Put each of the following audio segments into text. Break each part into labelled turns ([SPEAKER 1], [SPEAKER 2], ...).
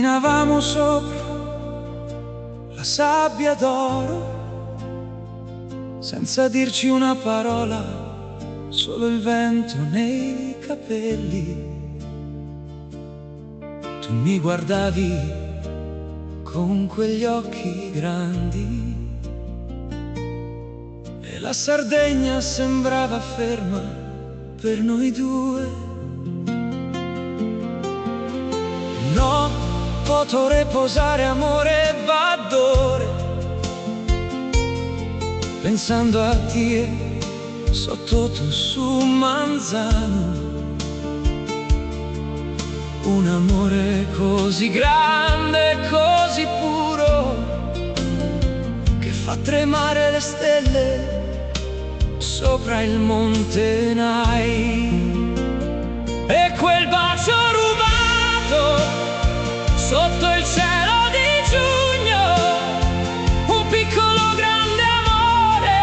[SPEAKER 1] Camminavamo sopra la sabbia d'oro, senza dirci una parola, solo il vento nei capelli. Tu mi guardavi con quegli occhi grandi e la Sardegna sembrava ferma per noi due. No, potrò riposare amore badore, pensando a te sotto tu su Manzano. Un amore così grande, così puro, che fa tremare le stelle sopra il monte Nai. E quel bacio rubato sotto il cielo di giugno, un piccolo grande amore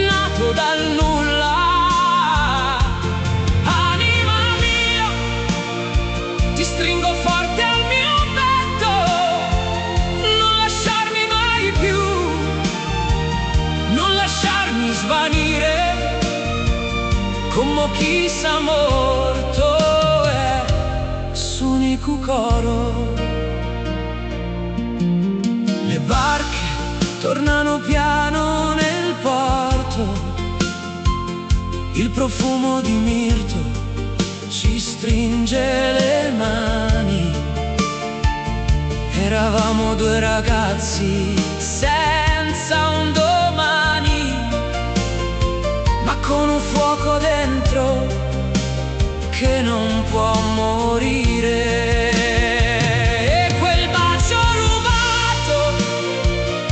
[SPEAKER 1] nato dal nulla. Anima mia, ti stringo forte al mio petto, non lasciarmi mai più, non lasciarmi svanire come chi s'ha morto. Unico coro. Le barche tornano piano nel porto, il profumo di mirto ci stringe le mani. Eravamo due ragazzi senza un domani, ma con un fuoco dentro che non può morire. E quel bacio rubato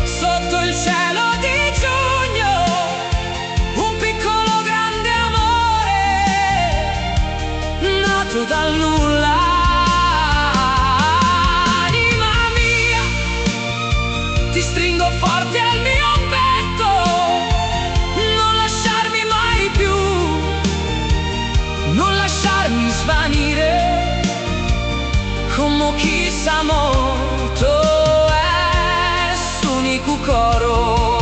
[SPEAKER 1] sotto il cielo di giugno, un piccolo grande amore nato dal nulla. Anima mia, ti stringo forte al mio petto, non lasciarmi mai più, non lasciarmi svanire come chi s'ha morto. È l'unico coro.